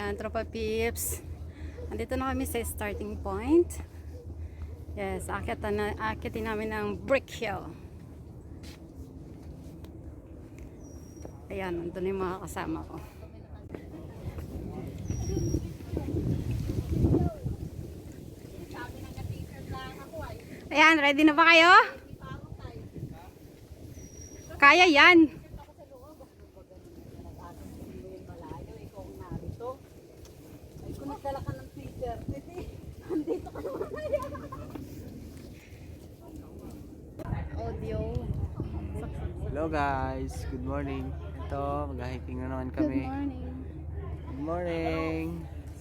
Ayan, tropa peeps. Andito na kami sa starting point. Yes, akitin namin ng Brick Hill. Ayan, nandun yung mga kasama ko. Ayan, ready na ba kayo? Kaya yan. Nagdala ka ng Twitter. Andito ka naman. Audio. Hello guys, good morning. Ito, mag-hiking na naman kami. Good morning. Good morning.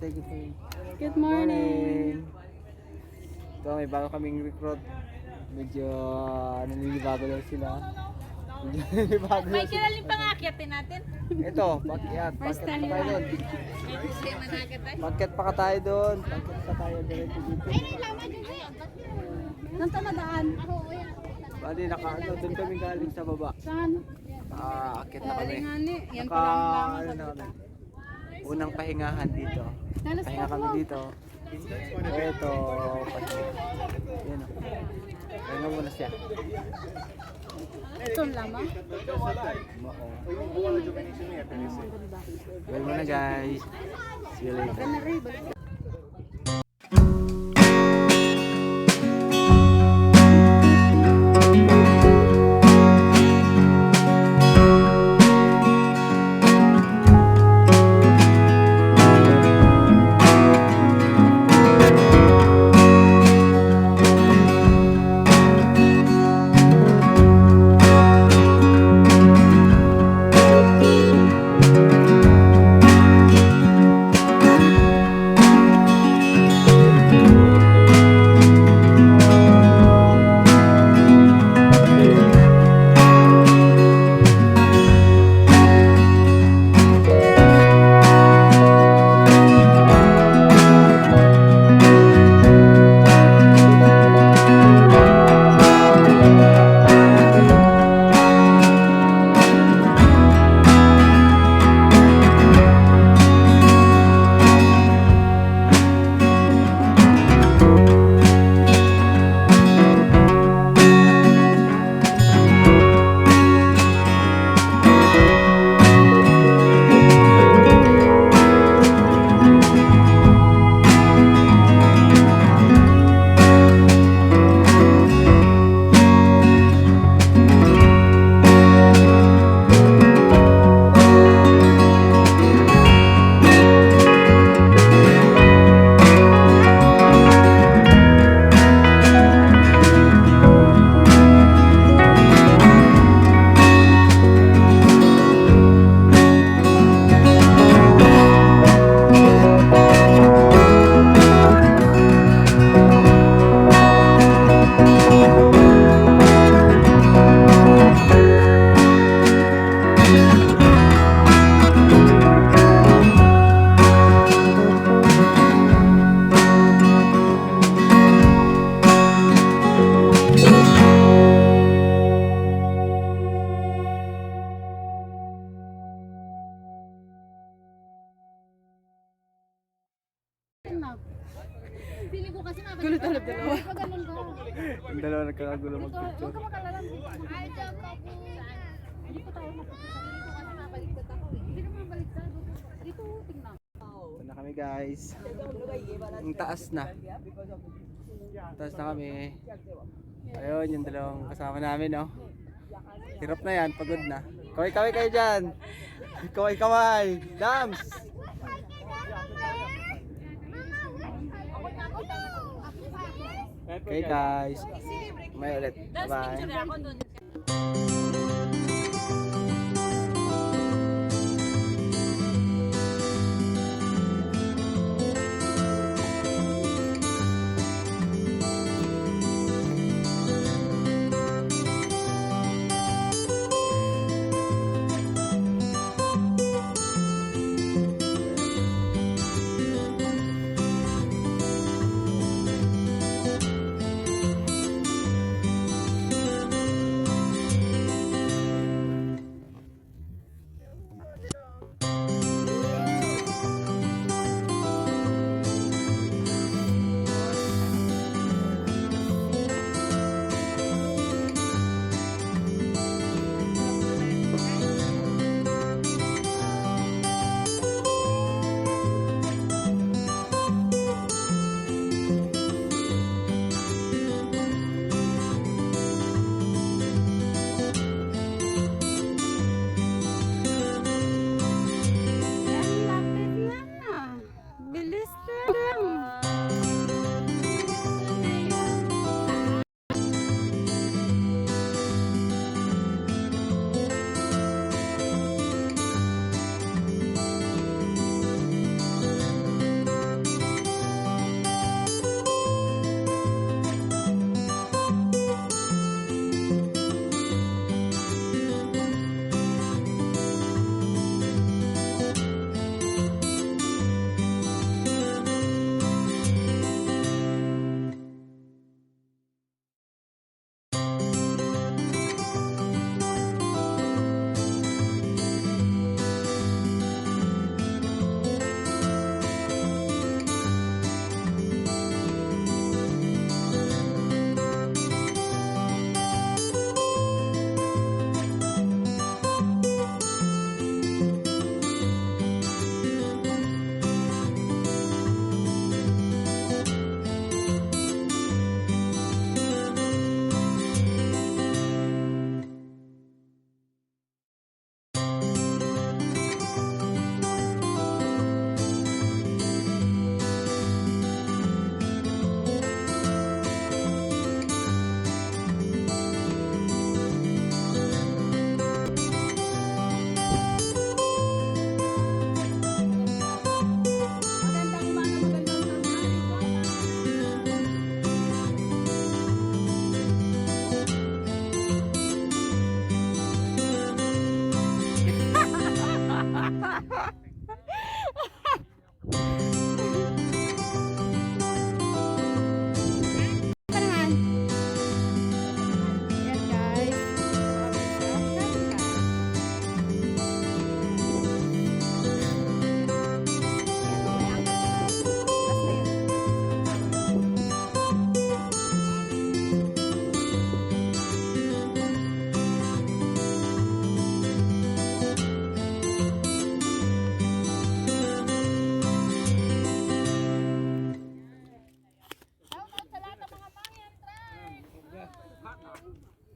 Say good morning. Good morning. Ito, may bago kaming recruit. Medyo naninibago lang sila. May kinaling pangakyatin natin. Ito, pakyat. First Pakyat time pa tayo doon. Pakyat pa ka tayo doon. Pakyat pa tayo diretso dito. Saan ka nadaan? Bali, nakaano doon kami galing sa baba. Saan? Akyat na kami. Yan Naka, ano na kami. Unang pahingahan dito. Pahinga kami dito. Ito, pakyat. Yan o. Pahinga muna siya. Ito lamang? Well muna guys. See you later. Pili ko kasi mabalik. Gulo talaga dalawa. Ganun ka. Ang dalawa nagkakagulo Huwag mag-picture. ka makalalang. Ay, joke ko po. Hindi po tayo magpapasali ko kasi mabaliktad ako eh. Hindi naman baliktad. Dito, tingnan. Ito na kami guys. Ang taas na. Taas na kami. Ayun, yung dalawang kasama namin, no? Hirap na yan, pagod na. Kaway-kaway kayo dyan. Kaway-kaway. Dams! Okay guys. May ulit. Bye-bye.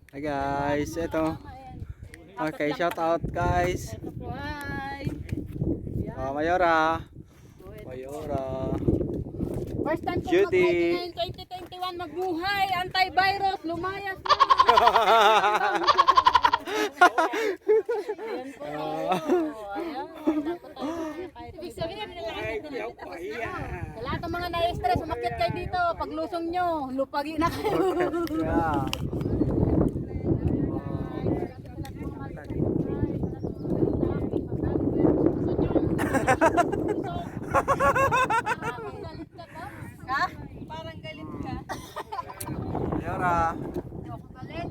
Hi guys, ito. Okay, shout out guys. Hi! Oh, Mayora. Mayora. First time ko Judy. mag-19 2021 magbuhay, antivirus, lumayas na. Ayan po tayo. Ayan. Ibig sabihin, sa lahat ng mga na-stress, umakyat kayo dito. Paglusong nyo, lupagi na kayo. Yeah. Ha? Parang galit ka. Mayora. Ako galit.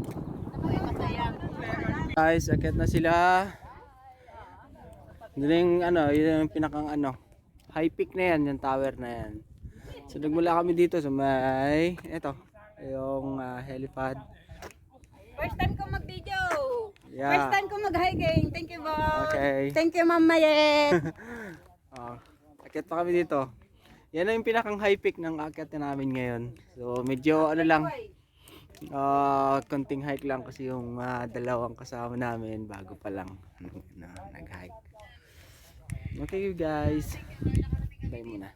Ako'y masaya. Guys, akit na sila. Yun yung ano, yun yung pinakang ano, high peak na yan, yung tower na yan. So nagmula kami dito sa may, eto, yung helipad. First time ko mag-video. Yeah. First time ko mag-hiking. Thank you, boss. Okay. Thank you, Ma'am Mayet. Akit pa kami dito. Yan na yung pinakang high peak ng akit namin ngayon. So medyo ano lang, konting hike lang kasi yung dalawang kasama namin bago pa lang nag-hike. Okay guys, bye muna.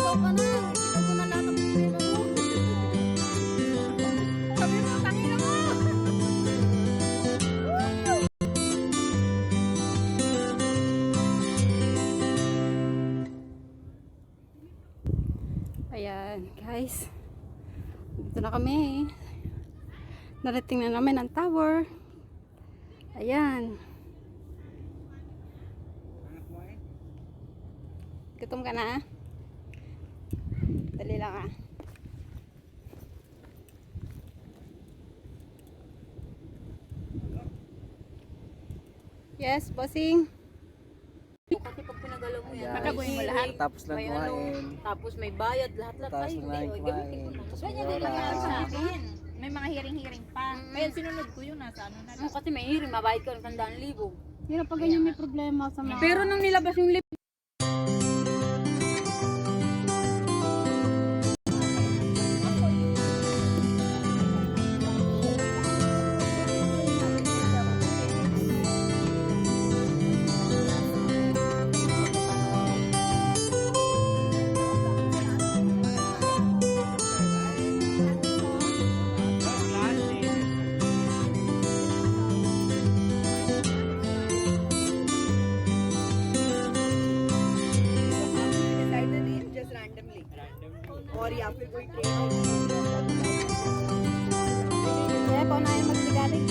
Ikaw ka na. Ikaw ko na lahat ang problema mo. Sabi mo, tangina mo. Ayan, guys. Dito na kami. Narating na namin ang tower. Ayan. Gutom ka na? Dali lang ah. Yes, bossing. Kasi pag pinagalaw mo yan, Ayan. tatagawin mo lahat. Tapos lang May kumain. Tapos may bayad, lahat-lahat Tapos tayo. lang Hindi, kumain. Tapos Ganyan din lang yan sa akin. May mga hiring-hiring pa. Kaya sinunod ko yun, nasa ano na lang. Kasi may hiring, mabayad ka ng 100,000. Hirap pag ganyan may problema sa mga... Pero nung nilabas yung lip, Kaya pa na yung magsigaling.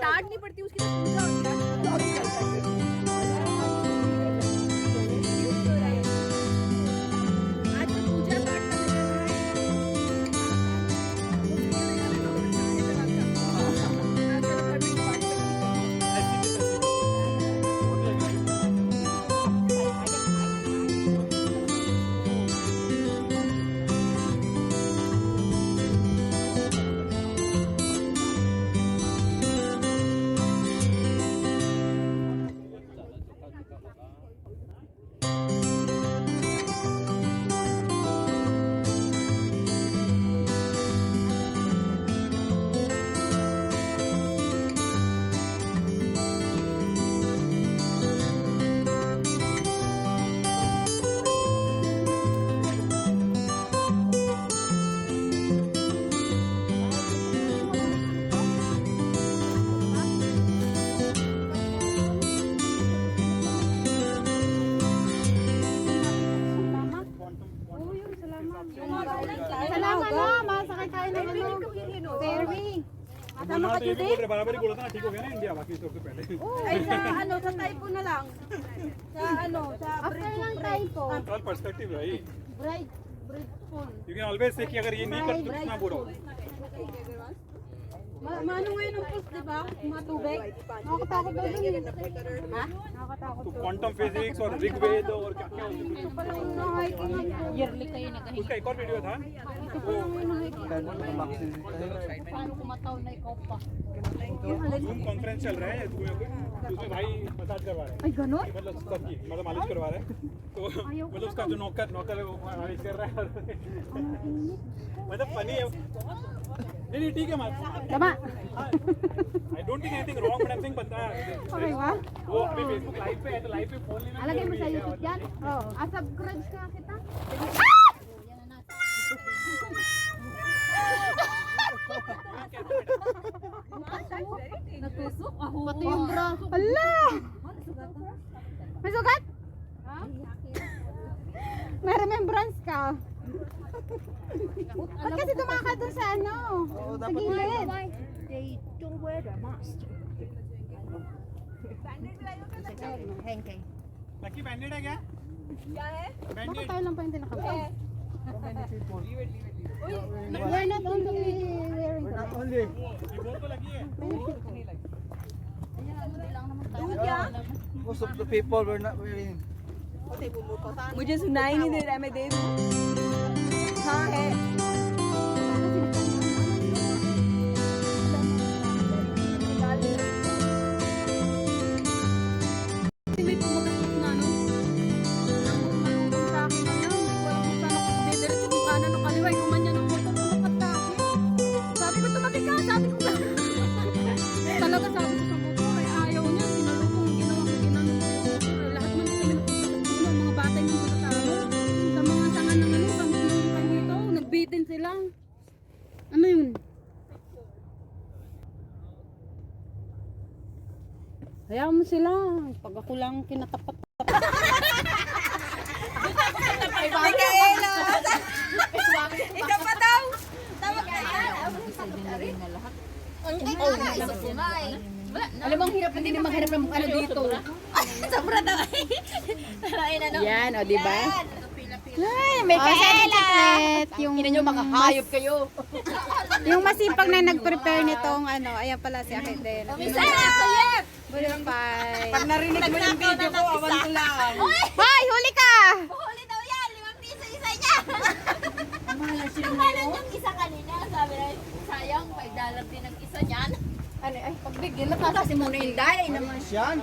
डांट नहीं पड़ती उसकी तो पूजा होती है आज तो पूजा पाठ Sama ka, Judy? बराबर ही बोला था ना ठीक हो गया ना इंडिया बाकी सबसे पहले Ay, sa ano, sa typo na lang. Sa ano, sa bread lang typo. All perspective भाई Bread phone. You can always say कि अगर ये नहीं कर तो कितना बुरा हो Maano ngayon ang post, di ba? Matubig. Nakakatakot daw dun. Ha? Nakakatakot तो daw. क्वांटम फिजिक्स और ऋग्वेद और क्या क्या Yearly kayo naghahinga. उसका एक और वीडियो था वो Paano kumataw na ikaw pa? Zoom conference चल रहा है उसमें भाई मसाज करवा रहे हैं Ay, gano'n? मतलब सबकी मतलब मालिश करवा रहे हैं तो मतलब उसका जो नौकर नौकर है वो मालिश कर रहा है मतलब फनी है नहीं ठीक है Tama. I don't think anything wrong but I think पता है Okay ba? वो अभी फेसबुक लाइव पे है तो लाइव पे फोन लेना Alagay mo sa जरूरी है। YouTube yan? Oo. Subscribe ka kita? Natusok? Pati yung braso. Hala! May sugat? May remembrance ka. Ba't kasi tumakas dun sa ano? Sa gilid. They don't wear the mask. Lucky बैंडेड है क्या Bakit tayo lang pa yung tinakabit? We're not only wearing the mask. Only. ये बोल तो लगी है Most of the people were not wearing. मुझे सुनाई नहीं दे रहा है मैं दे दूं हाँ है May pumagasok na ano? Sa akin na yun. Walang kung saan ako didiretso kung kanan o kaliwa. Kumanya ng motor. Tumapat sa akin. Sabi ko tumabi ka. Sabi ko talaga sabi ko sa motor. Ay ayaw niya. Sinalubong. Ginawa ko ginano. Lahat man kami nagpupunta. Mga bata yung mga tao. Sa mga sangan ng ano. Sa mga dito. Nagbitin sila. Ano yun? Hayaan mo sila. Pag ako lang kinatapat. ikaw pa daw Alam mo, ang hirap hindi na magharap ng ano dito. Yan, o diba? Ay, may kasalit. Yung Hayop kayo. yung masipag na nag-prepare nitong ano, ayan pala si Akiden. Bulupay. pag narinig mo yung video ko awan ko lang Hoy, huli ka! Huli daw yan, 5 piso isa niya. Kamalan yung isa kanina, sabi na, sayang, $5 din ang isa niyan. Ano, ay, pagbigyan, nakasasi muna yung dahil naman. Yan.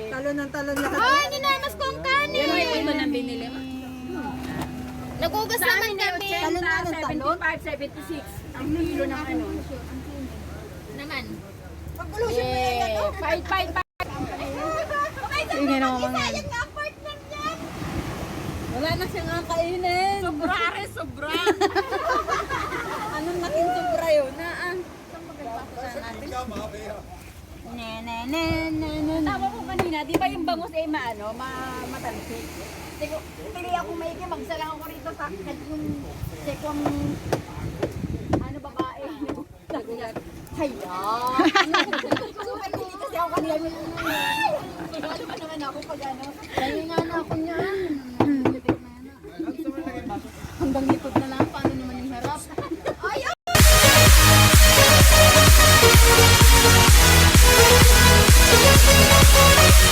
talon ng talon lahat Ay, ninamas ko ang kanin. Yan ay ito na binili mo. Nagugas naman kami. Talon na ng talon? 75, 76. Ang kilo ng ano. Naman. pag-pollution mo yan yan Fight. Tingnan mo mga. Sayang nga partner niyan. Wala na siyang ang kainin. Sobra, Ares, sobra. anong natin sobra yun Tawa ko kanina, di ba yung bangus ay matalsik? Pili ako maigi, magsalang ako rito sa yung sekwang ano babae. Haya! Super pili kasi ako kanina. Ano ba naman ako pag ano?